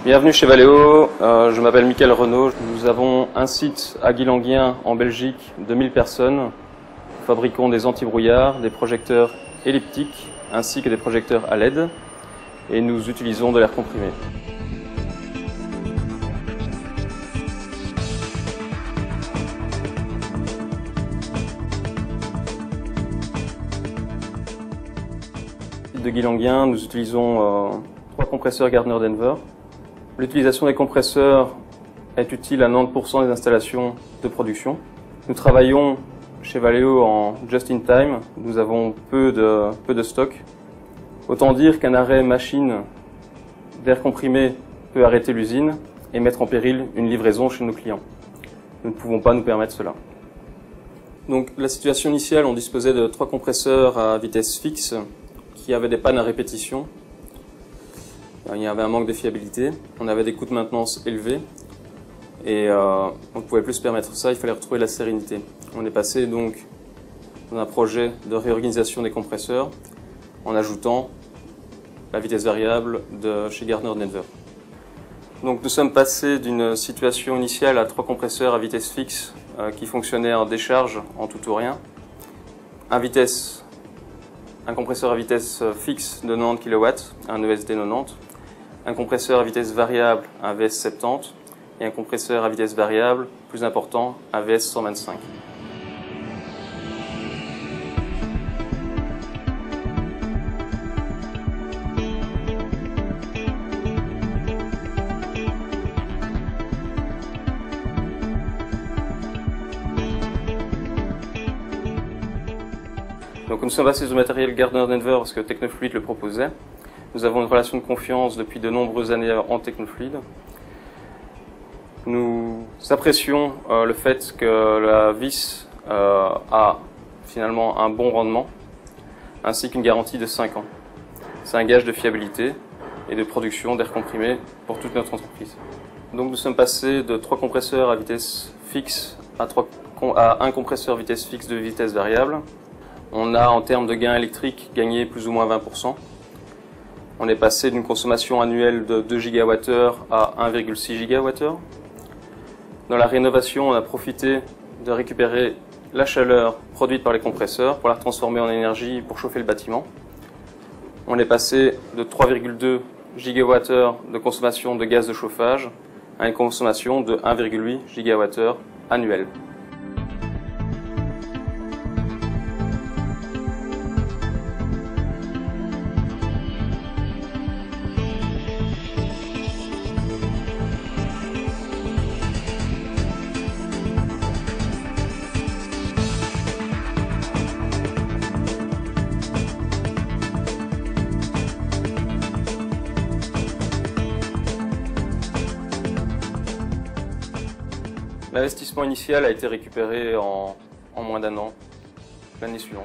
Bienvenue chez Valeo, je m'appelle Mickaël Renaud. Nous avons un site à Guilanguien en Belgique de 1000 personnes. Nous fabriquons des antibrouillards, des projecteurs elliptiques ainsi que des projecteurs à LED et nous utilisons de l'air comprimé. De Guilanguien, nous utilisons 3 compresseurs Gardner Denver. L'utilisation des compresseurs est utile à 90% des installations de production. Nous travaillons chez Valeo en just-in-time. Nous avons peu de stock. Autant dire qu'un arrêt machine d'air comprimé peut arrêter l'usine et mettre en péril une livraison chez nos clients. Nous ne pouvons pas nous permettre cela. Donc, la situation initiale, on disposait de 3 compresseurs à vitesse fixe qui avaient des pannes à répétition. Il y avait un manque de fiabilité, on avait des coûts de maintenance élevés et on ne pouvait plus se permettre ça, il fallait retrouver la sérénité. On est passé donc dans un projet de réorganisation des compresseurs en ajoutant la vitesse variable de chez Gardner Denver. Donc nous sommes passés d'une situation initiale à 3 compresseurs à vitesse fixe qui fonctionnaient en décharge en tout ou rien. Un compresseur à vitesse fixe de 90 kW, un ESD 90. Un compresseur à vitesse variable, un VS 70, et un compresseur à vitesse variable, plus important, un VS 125. Donc nous sommes passés au matériel Gardner Denver parce que Technofluid le proposait. Nous avons une relation de confiance depuis de nombreuses années en Technofluid. Nous apprécions le fait que la vis a finalement un bon rendement, ainsi qu'une garantie de 5 ans. C'est un gage de fiabilité et de production d'air comprimé pour toute notre entreprise. Donc nous sommes passés de 3 compresseurs à vitesse fixe à un compresseur vitesse fixe de vitesse variable. On a en termes de gains électriques gagné plus ou moins 20%. On est passé d'une consommation annuelle de 2 GWh à 1,6 GWh. Dans la rénovation, on a profité de récupérer la chaleur produite par les compresseurs pour la transformer en énergie pour chauffer le bâtiment. On est passé de 3,2 GWh de consommation de gaz de chauffage à une consommation de 1,8 GWh annuel. L'investissement initial a été récupéré en moins d'1 an, l'année suivante.